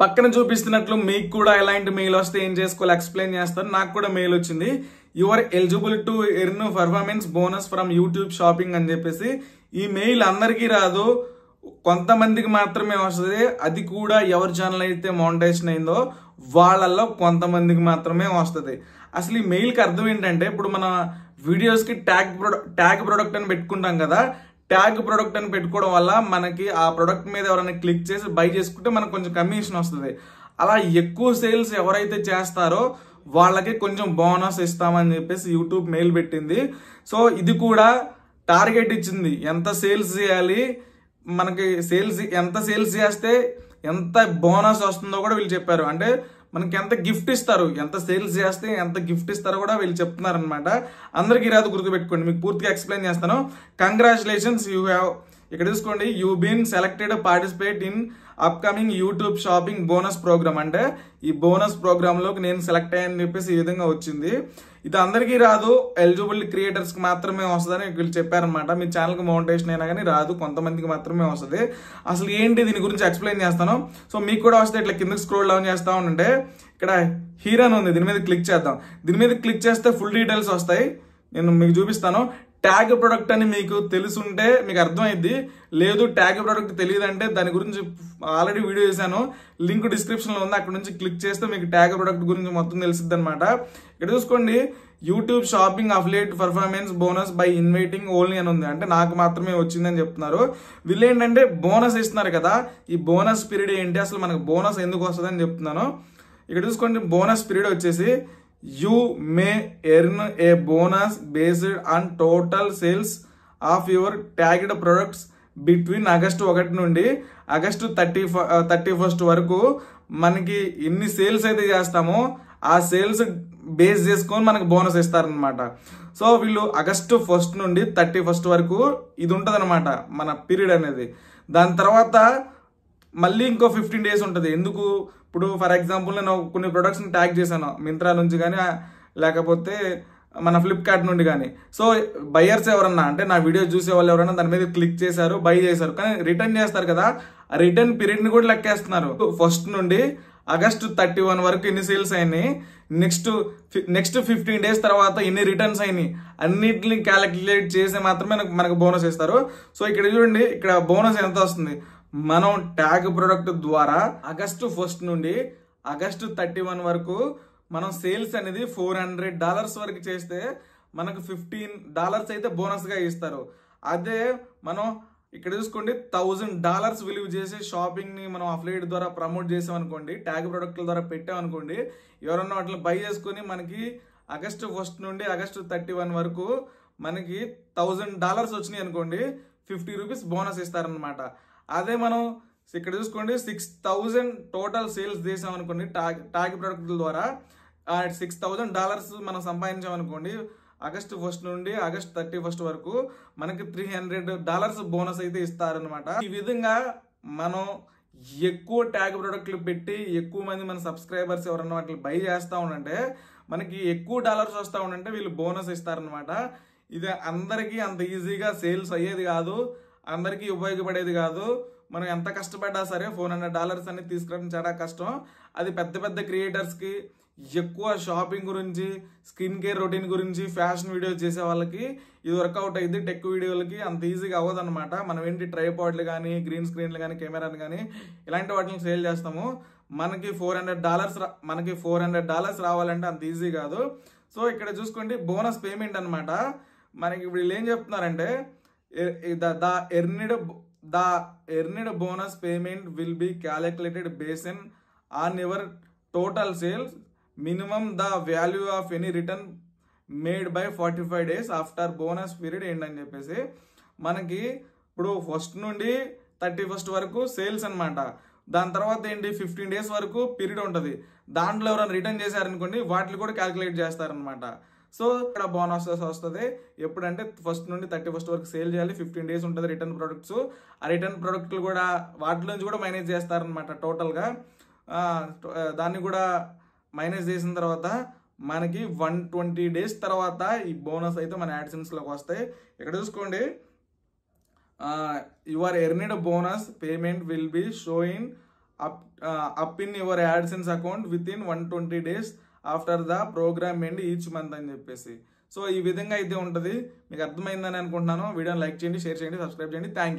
పక్కన చూపిస్తున్నట్లు మీకు కూడా ఎలాంటి మెయిల్ వస్తే ఏం చేసుకోవాలి ఎక్స్ప్లెయిన్ చేస్తాను. నాకు కూడా మెయిల్ వచ్చింది, your eligible to earn performance bonus from YouTube shopping అని చెప్పేసి. ఈ మెయిల్ అందరికీ రాదు, కొంతమందికి మాత్రమే వస్తుంది. అది కూడా ఎవరి ఛానల్ అయితే మానిటైజేషన్ అయిందో వాళ్ళల్లో కొంతమందికి మాత్రమే వస్తుంది. అసలు ఈ మెయిల్కి అర్థం ఏంటంటే, ఇప్పుడు మన వీడియోస్కి ట్యాగ్ ప్రొడక్ట్ అని పెట్టుకుంటాం కదా, ట్యాగ్ ప్రొడక్ట్ అని పెట్టుకోవడం వల్ల మనకి ఆ ప్రొడక్ట్ మీద ఎవరైనా క్లిక్ చేసి బై చేసుకుంటే మనకు కొంచెం కమిషన్ వస్తుంది. అలా ఎక్కువ సేల్స్ ఎవరైతే చేస్తారో వాళ్ళకి కొంచెం బోనస్ ఇస్తామని చెప్పేసి యూట్యూబ్ మెయిల్ పెట్టింది. సో ఇది కూడా టార్గెట్ ఇచ్చింది, ఎంత సేల్స్ చేయాలి, మనకి ఎంత సేల్స్ చేస్తే ఎంత బోనస్ వస్తుందో కూడా వీళ్ళు చెప్పారు. అంటే మనకి ఎంత గిఫ్ట్ ఇస్తారు, ఎంత సేల్స్ చేస్తే ఎంత గిఫ్ట్ ఇస్తారో కూడా వీళ్ళు చెప్తున్నారు అనమాట. అందరికీ రాదు, గుర్తుపెట్టుకోండి. మీకు పూర్తిగా ఎక్స్ప్లెయిన్ చేస్తాను. కంగ్రాచులేషన్స్, యూ హ్యావ్, ఇక్కడ చూసుకోండి, you been selected participate in upcoming YouTube shopping bonus program. అంటే ఈ బోనస్ ప్రోగ్రామ్ లోకి నేను సెలెక్ట్ అయ్యానని చెప్పేసి ఈ విధంగా వచ్చింది. ఇది అందరికీ రాదు, ఎలిజిబుల్ క్రియేటర్స్ కి మాత్రమే వస్తుందని వీళ్ళు చెప్పారనమాట. మీ ఛానల్ కి మౌంటేషన్ అయినా కానీ రాదు, కొంతమందికి మాత్రమే వస్తుంది. అసలు ఏంటి దీని గురించి ఎక్స్ప్లెయిన్ చేస్తాను. సో మీకు కూడా వస్తే ఇట్లా కిందకి స్క్రోల్ డౌన్ చేస్తా ఉంటే ఇక్కడ హీరో అని ఉంది, దీని మీద క్లిక్ చేద్దాం. దీని మీద క్లిక్ చేస్తే ఫుల్ డీటెయిల్స్ వస్తాయి, నేను మీకు చూపిస్తాను. ట్యాగ్ ప్రొడక్ట్ అని మీకు తెలుసుంటే మీకు అర్థమైంది, లేదు ట్యాగ్ ప్రొడక్ట్ తెలియదంటే దాని గురించి ఆల్రెడీ వీడియో చేశాను, లింక్ డిస్క్రిప్షన్ లో ఉంది, అక్కడ నుంచి క్లిక్ చేస్తే మీకు ట్యాగ్ ప్రొడక్ట్ గురించి మొత్తం తెలిసిద్ది అనమాట. ఇక్కడ చూసుకోండి, YouTube shopping affiliate performance bonus by inviting only అని ఉంది. అంటే నాకు మాత్రమే వచ్చిందని చెప్తున్నారు. వీళ్ళు ఏంటంటే బోనస్ ఇస్తున్నారు కదా, ఈ బోనస్ పీరియడ్ ఏంటి, అసలు మనకు బోనస్ ఎందుకు వస్తుంది అని చెప్తున్నాను. ఇక్కడ చూసుకోండి, బోనస్ పీరియడ్ వచ్చేసి you may earn a bonus based on total sales of your tagged products between August 1 నుండి ఆగస్టు 31 వరకు మనకి ఎన్ని సేల్స్ అయితే చేస్తామో ఆ సేల్స్ బేస్ చేసుకొని మనకు బోనస్ ఇస్తారనమాట. సో వీళ్ళు ఆగస్టు 1 నుండి 31 వరకు ఇది ఉంటుంది అనమాట మన పీరియడ్ అనేది. దాని తర్వాత మళ్ళీ ఇంకో 15 డేస్ ఉంటుంది. ఎందుకు, ఇప్పుడు ఫర్ ఎగ్జాంపుల్ నేను కొన్ని ప్రొడక్ట్స్ని ట్యాగ్ చేశాను, మింత్రా నుంచి కానీ లేకపోతే మన ఫ్లిప్కార్ట్ నుండి కానీ. సో బయర్స్ ఎవరన్నా, అంటే నా వీడియో చూసే వాళ్ళు ఎవరైనా దాని మీద క్లిక్ చేశారు, బై చేశారు, కానీ రిటర్న్ చేస్తారు కదా, ఆ రిటర్న్ పీరియడ్ని కూడా లెక్కేస్తున్నారు. 1 నుండి ఆగస్టు 31 వరకు ఎన్ని సేల్స్ అయినాయి, నెక్స్ట్ 15 డేస్ తర్వాత ఎన్ని రిటర్న్స్ అయినాయి, అన్నిటిని క్యాలిక్యులేట్ చేసి మాత్రమే మనకు బోనస్ ఇస్తారు. సో ఇక్కడ చూడండి, ఇక్కడ బోనస్ ఎంత వస్తుంది. మనం ట్యాగ్ ప్రొడక్ట్ ద్వారా ఆగస్టు 1 నుండి ఆగస్టు 31 వరకు మనం సేల్స్ అనేది $400 వరకు చేస్తే మనకు $15 అయితే బోనస్ గా ఇస్తారు. అదే మనం ఇక్కడ చూసుకోండి, $1000 విలువ చేసే షాపింగ్ ని మనం అఫిలియేట్ ద్వారా ప్రమోట్ చేసామనుకోండి, ట్యాగ్ ప్రొడక్ట్ల ద్వారా పెట్టామనుకోండి, ఎవరన్నా వాటిని బై చేసుకుని మనకి ఆగస్టు 1 నుండి ఆగస్టు 31 వరకు మనకి $1000 వచ్చినాయి అనుకోండి, ₹50 బోనస్ ఇస్తారనమాట. అదే మనం ఇక్కడ చూసుకోండి, 6000 టోటల్ సేల్స్ చేసాం అనుకోండి ట్యాగ్ ప్రొడక్ట్ల ద్వారా, $6000 మనం సంపాదించామనుకోండి, ఆగస్టు 1 నుండి ఆగస్టు 31 వరకు మనకి $300 బోనస్ అయితే ఇస్తారనమాట. ఈ విధంగా మనం ఎక్కువ ట్యాగ్ ప్రొడక్ట్లు పెట్టి ఎక్కువ మంది మన సబ్స్క్రైబర్స్ ఎవరన్నా వాటిని బై చేస్తా ఉండంటే మనకి ఎక్కువ డాలర్స్ వస్తా ఉండంటే వీళ్ళు బోనస్ ఇస్తారనమాట. ఇది అందరికీ అంత ఈజీగా సేల్స్ అయ్యేది కాదు, అందరికీ ఉపయోగపడేది కాదు. మనం ఎంత కష్టపడ్డా సరే $400 అనేది తీసుకురావడం చాలా కష్టం. అది పెద్ద పెద్ద క్రియేటర్స్కి, ఎక్కువ షాపింగ్ గురించి, స్కిన్ కేర్ రొటీన్ గురించి, ఫ్యాషన్ వీడియోస్ చేసే వాళ్ళకి ఇది వర్కౌట్ అయింది. టెక్ వీడియోలకి అంత ఈజీగా అవ్వదు అనమాట. మనం ఏంటి ట్రైపాడ్లు కానీ, గ్రీన్ స్క్రీన్లు కానీ, కెమెరాలు కానీ ఇలాంటి వాటిని సేల్ చేస్తాము. మనకి $400 రావాలంటే అంత ఈజీ కాదు. సో ఇక్కడ చూసుకోండి, బోనస్ పేమెంట్ అనమాట. మనకి వీళ్ళు ఏం చెప్తున్నారంటే, the earned bonus payment will be calculated based on your total sales, minimum the value of any return made by 45 days after bonus period end అని చెప్పేసి. మనకి ఇప్పుడు 1 నుండి 31 వరకు సేల్స్ అనమాట. దాని తర్వాత ఏంటి, 15 డేస్ వరకు పీరియడ్ ఉంటుంది. దాంట్లో ఎవరైనా రిటర్న్ చేశారనుకోండి, వాటిని కూడా క్యాలిక్యులేట్ చేస్తారనమాట. సో ఇక్కడ బోనస్ వస్తుంది ఎప్పుడంటే 1 నుండి 31 వరకు సేల్ చేయాలి, 15 డేస్ ఉంటుంది రిటర్న్ ప్రొడక్ట్స్. ఆ రిటర్న్ ప్రొడక్ట్లు కూడా వాటి నుంచి కూడా మైనస్ చేస్తారనమాట టోటల్గా. దాన్ని కూడా మైనస్ చేసిన తర్వాత మనకి 120 డేస్ తర్వాత ఈ బోనస్ అయితే మన యాడ్సెన్స్లోకి వస్తాయి. ఇక్కడ చూసుకోండి, your earned bonus payment will be showing up in your AdSense account within 120 days after the program end each month అని చెప్పేసి. సో ఈ విధంగా అయితే ఉంటుంది. మీకు అర్థమైందని అనుకుంటున్నాను. వీడియోని లైక్ చేయండి, షేర్ చేయండి, సబ్స్క్రైబ్ చేయండి. Thank you.